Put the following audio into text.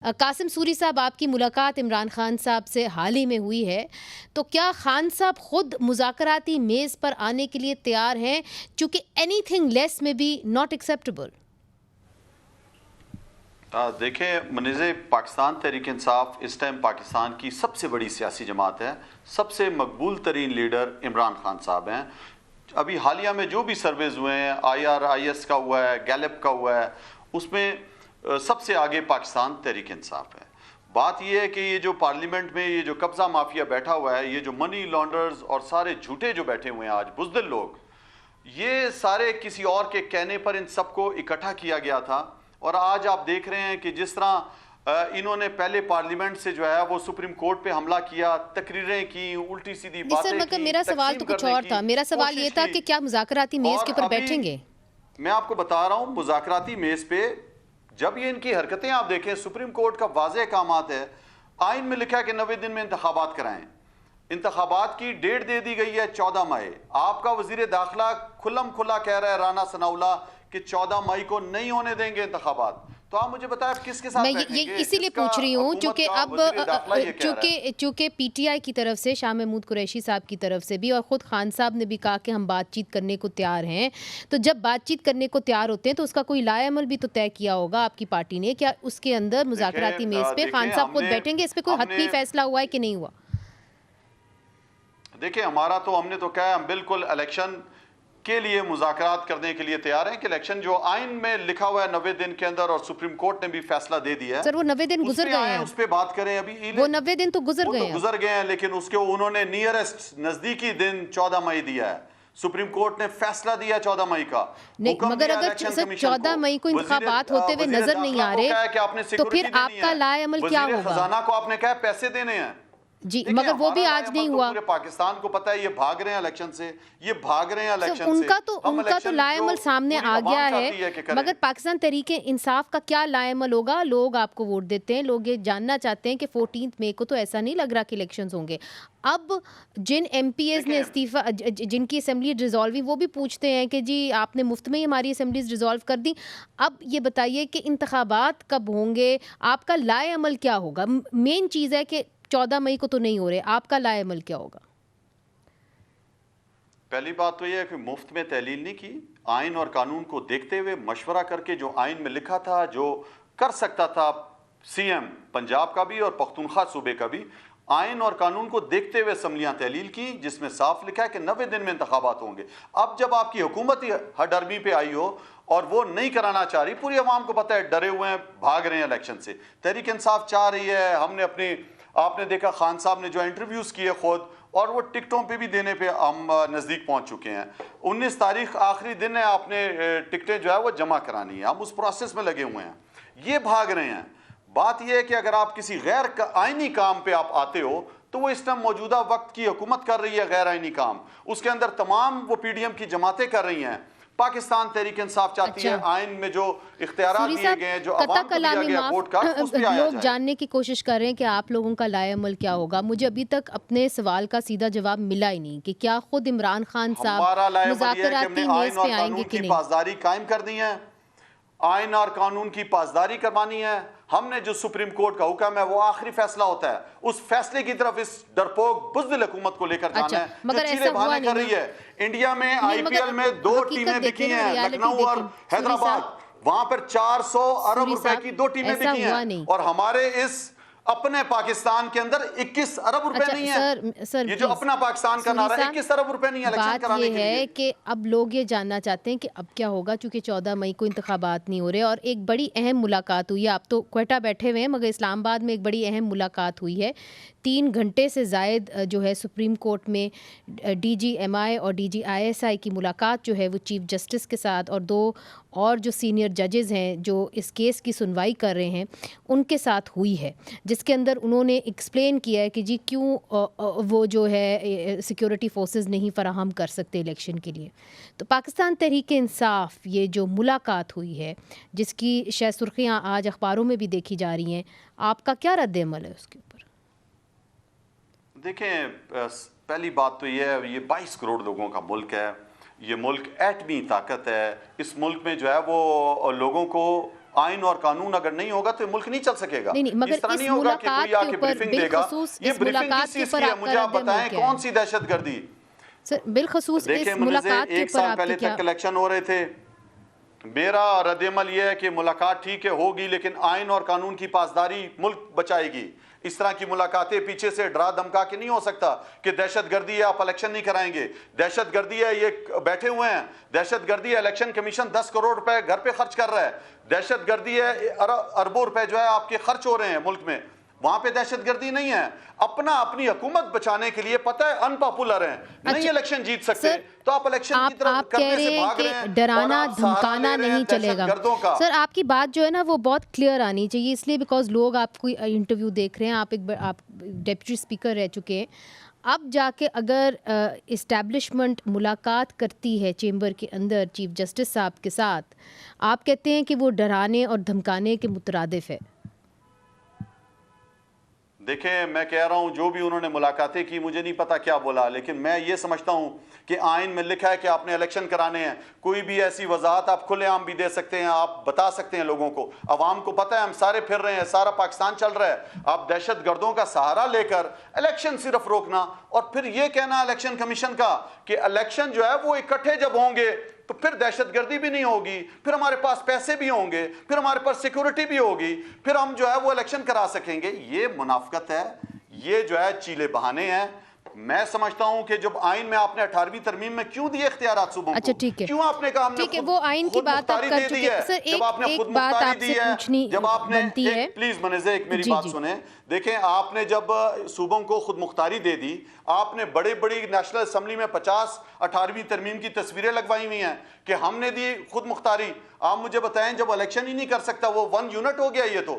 कासिम सूरी साहब, आपकी मुलाकात इमरान खान साहब से हाल ही में हुई है, तो क्या खान साहब खुद मुज़ाकराती मेज़ पर आने के लिए तैयार हैं, चूँकि एनीथिंग लेस में बी नॉट एक्सेप्टेबल? देखें मुनीज़, पाकिस्तान तहरीक इंसाफ इस टाइम पाकिस्तान की सबसे बड़ी सियासी जमात है। सबसे मकबूल तरीन लीडर इमरान खान साहब हैं। अभी हालिया में जो भी सर्वेज हुए हैं, IRIS का हुआ है, गैलप का हुआ है, उसमें सबसे आगे पाकिस्तान तहरीक इंसाफ है। बात यह है कि ये जो पार्लियामेंट में ये जो कब्ज़ा माफिया बैठा हुआ है, ये जो मनी लॉन्डर्स और सारे झूठे जो बैठे हुए हैं आज बुज़दिल लोग, ये सारे किसी और के कहने पर इन सबको इकट्ठा किया गया था। और आज आप देख रहे हैं कि जिस तरह इन्होंने पहले पार्लियामेंट से जो है वो सुप्रीम कोर्ट पे हमला किया, तकरीरें की, उल्टी सीधी बातें सर, की, मेरा सवाल तो कुछ और था। मेरा सवाल ये था कि क्या मुज़ाकराती मेज़ के ऊपर बैठेंगे? मैं आपको बता रहा हूँ, मुज़ाकराती मेज़ पे जब ये इनकी हरकतें आप देखें, सुप्रीम कोर्ट का वाज़ेह अहकामात है, आइन में लिखा है कि 90 दिन में इंतखाबात कराएं। इंतखाबात की डेट दे दी गई है 14 मई। आपका वजीर दाखिला खुल्लम खुला कह रहा है राना सनाउल्लाह कि 14 मई को नहीं होने देंगे इंतखाबात। तो आप मुझे बताएं किसके साथ बैठेंगे? मैं ये इसीलिए पूछ रही हूँ क्योंकि अब चूंकि PTI की तरफ से, शाह महमूद कुरैशी साहब की तरफ से भी, और ख़ुद खान साहब ने भी कहा कि हम बातचीत करने को तैयार हैं। तो जब बातचीत करने को तैयार होते हैं तो उसका कोई लाएअमल भी तो तय किया होगा आपकी पार्टी ने। क्या उसके अंदर मुज़ाकराती मेज़ पे खान साहब खुद बैठेंगे? इस पर कोई हतमी फैसला हुआ है कि नहीं हुआ? देखिए, हमने तो कहा हम बिल्कुल इलेक्शन के लिए मुज़ाकरात करने के लिए तैयार हैं कि इलेक्शन जो आइन में लिखा हुआ है 90 दिन के अंदर, और सुप्रीम कोर्ट ने भी फैसला दे दिया है। सर, वो 90 दिन गुजर गए हैं, उस पे बात करें। अभी वो 90 दिन तो गुजर गए हैं, लेकिन उसके उन्होंने नियरेस्ट नजदीकी दिन 14 मई दिया है। सुप्रीम कोर्ट ने फैसला दिया 14 मई का। नहीं, मगर अगर 14 मई को इंतखाबात होते हुए नजर नहीं आ रहे तो फिर आपका लाएअमल क्या होगा? खजाना को आपने कहा पैसे देने हैं जी, मगर वो भी आज नहीं हुआ। पूरे पाकिस्तान को पता है, ये भाग रहे हैं इलेक्शन से, ये भाग रहे हैं इलेक्शन से। उनका तो लाएअमल सामने आ गया है, मगर पाकिस्तान तहरीक इंसाफ का क्या लाएअमल होगा? लोग आपको वोट देते हैं, लोग ये जानना चाहते हैं कि 14 मई को तो ऐसा नहीं लग रहा कि इलेक्शंस होंगे। अब जिन MPs ने इस्तीफा, जिनकी असेंबली डिसॉल्व हुई, वो भी पूछते हैं कि जी आपने मुफ्त में ही हमारी असेंबलीज डिसॉल्व कर दी। अब ये बताइए कि इंतखाबात कब होंगे, आपका लाएअमल क्या होगा? मेन चीज़ है कि 14 मई को तो नहीं हो रहे, आपका लाएअमल क्या होगा? पहली बात तो यह है कि मुफ्त में तहलील नहीं की। आइन और कानून को देखते हुए मशवरा करके जो आइन में लिखा था, जो कर सकता था CM पंजाब का भी और पख्तूनख्वा सूबे का भी, आइन और कानून को देखते हुए असम्बलियां तहलील की, जिसमें साफ लिखा है कि 90 दिन में इंतखाबात होंगे। अब जब आपकी हुकूमत ही हडर्मी पे आई हो और वो नहीं कराना चाह रही, पूरी अवाम को पता है, डरे हुए हैं, भाग रहे हैं इलेक्शन से। तहरीक इंसाफ चाह रही है, हमने आपने देखा खान साहब ने जो इंटरव्यूज किए खुद, और वो टिकटों पे भी देने पे हम नज़दीक पहुंच चुके हैं। 19 तारीख आखिरी दिन है, आपने टिकटें जो है वो जमा करानी है, हम उस प्रोसेस में लगे हुए हैं। ये भाग रहे हैं। बात यह है कि अगर आप किसी गैर आइनी काम पे आप आते हो तो वो इस टाइम मौजूदा वक्त की हुकूमत कर रही है गैर आइनी काम, उसके अंदर तमाम वो PDM की जमातें कर रही हैं। पाकिस्तान तहरीक इंसाफ चाहती है आइन में जो इख्तियारात दिए गए हैं, जो अवाम को दिया गया वोट का, उस पे आया लोग जानने की कोशिश कर रहे हैं कि आप लोगों का लाएअमल क्या होगा। मुझे अभी तक अपने सवाल का सीधा जवाब मिला ही नहीं कि क्या खुद इमरान खान साहब मुज़ाकराती मेज़ पे आएंगे कि नहीं। पासदारी कायम कर दी है, आइन और कानून की पासदारी करवानी है। हमने जो सुप्रीम कोर्ट का हुक्म है वो आखिरी फैसला होता है, उस फैसले की तरफ इस डरपोक बुज़दिल हुकूमत को लेकर जाना है, मगर ऐसा बहाने कर रही है। इंडिया में IPL में 2 टीमें बिकी हैं, लखनऊ और हैदराबाद, वहां पर 400 अरब रुपए की 2 टीमें बिकी हैं, और हमारे इस अपने पाकिस्तान के अंदर 21 अरब रुपए नहीं है। सर, ये जो अपना पाकिस्तान का नारा, 21 अरब रुपए नहीं है इलेक्शन कराने के लिए। है कि अब लोग ये जानना चाहते हैं कि अब क्या होगा, क्योंकि 14 मई को इंतखाबात नहीं हो रहे। और एक बड़ी अहम मुलाकात हुई है, आप तो क्वेटा बैठे हुए हैं, मगर इस्लामाबाद में एक बड़ी अहम मुलाकात हुई है। 3 घंटे से ज़ायद जो है सुप्रीम कोर्ट में DG MI और DG ISI की मुलाकात जो है वो चीफ जस्टिस के साथ और 2 और जो सीनियर जजेज़ हैं जो इस केस की सुनवाई कर रहे हैं उनके साथ हुई है, जिसके अंदर उन्होंने एक्सप्लेन किया है कि जी क्यों वो जो है सिक्योरिटी फोर्सेस नहीं फराहम कर सकते इलेक्शन के लिए। तो पाकिस्तान तहरीक इंसाफ ये जो मुलाकात हुई है, जिसकी शायद सुर्खियाँ आज अखबारों में भी देखी जा रही हैं, आपका क्या रद्द-ए-अमल है उसके ऊपर? देखें, पहली बात तो ये है, ये 22 करोड़ लोगों का मुल्क है, ये मुल्क एटमी ताकत है। इस मुल्क में जो है वो लोगों को آئین اور قانون اگر نہیں ہوگا تو ملک نہیں چل سکے گا. نہیں مگر اس طرح اس نہیں ہوگا کہ کوئی آ کے ملاقات کے بریفنگ دے گا. یہ بریفنگ کس چیز کی ہے؟ مجھے آپ بتائیں کون سی دہشت گردی؟ سر بالخصوص دیکھیں اس منیزے ملاقات کے ایک اوپر سال آپ پہلے کی کیا تک الیکشن ہو رہے تھے. میرا رد عمل یہ ہے کہ ملاقات ٹھیک ہے ہوگی لیکن آئین اور قانون کی پاسداری ملک بچائے گی. اس طرح کی ملاقاتیں پیچھے سے ڈرا دھمکا کے نہیں ہو سکتا کہ دہشت گردی ہے آپ الیکشن نہیں کرائیں گے. دہشت گردی ہے یہ بیٹھے ہوئے ہیں. دہشت گردی ہے الیکشن کمیشن 10 کروڑ روپے گھر پہ خرچ کر رہا ہے. دہشت گردی ہے اربوں روپے جو ہے آپ کے خرچ ہو رہے ہیں ملک میں. وہاں پہ دہشت گردی نہیں ہے. اپنی حکومت بچانے کے لیے پتہ ہے ان پاپولر ہیں, نہیں الیکشن جیت سکتے تو آپ الیکشن کی طرف کرنے سے بھاگ رہے ہیں. ڈرانا دھمکانا نہیں چلے گا. سر آپ کی بات جو ہے نا وہ بہت کلیئر آنی چاہیے, اس لیے بیکاز لوگ آپ کو انٹرویو دیکھ رہے ہیں. آپ ڈپٹی اسپیکر رہ چکے ہیں. اب جا کے اگر اسٹیبلشمنٹ ملاقات کرتی ہے چیمبر کے اندر چیف جسٹس صاحب کے ساتھ, آپ کہتے ہیں کہ وہ ڈرانے اور دھمکانے کے مترادف ہے. دیکھیں میں کہہ رہا ہوں جو بھی انہوں نے ملاقاتیں کی مجھے نہیں پتا کیا بولا, لیکن میں یہ سمجھتا ہوں کہ آئین میں لکھا ہے کہ آپ نے الیکشن کرانے ہیں. کوئی بھی ایسی وضاحت آپ کھلے عام بھی دے سکتے ہیں, آپ بتا سکتے ہیں لوگوں کو. عوام کو پتہ ہے ہم سارے پھر رہے ہیں, سارا پاکستان چل رہا ہے. آپ دہشت گردوں کا سہارا لے کر الیکشن صرف روکنا اور پھر یہ کہنا الیکشن کمیشن کا کہ الیکشن جو ہے وہ اکٹھے جب ہوں گے تو پھر دہشت گردی بھی نہیں ہوگی, پھر ہمارے پاس پیسے بھی ہوں گے, پھر ہمارے پاس سیکورٹی بھی ہوگی, پھر ہم جو ہے وہ الیکشن کرا سکیں گے. یہ منافقت ہے, یہ جو ہے چیلے بہانے ہیں. میں سمجھتا ہوں کہ جب آئین میں آپ نے 18ویں ترمیم میں کیوں دیے اختیارات صوبوں کو, کیوں آپ نے کہا ہم نے وہ آئین کی بات آپ کر چکے ہیں. سر ایک بات آپ سے پوچھنی بنتی ہے. پلیز منیزے ایک میری بات سنیں. دیکھیں آپ نے جب صوبوں کو خود مختاری دے دی, آپ نے بڑی نیشنل اسمبلی میں 50 18ویں ترمیم کی تصویریں لگوائی ہوئی ہیں کہ ہم نے دی خود مختاری. آپ مجھے بتائیں جب الیکشن ہی نہیں کر سکتا وہ 1 یونٹ ہو گیا یہ تو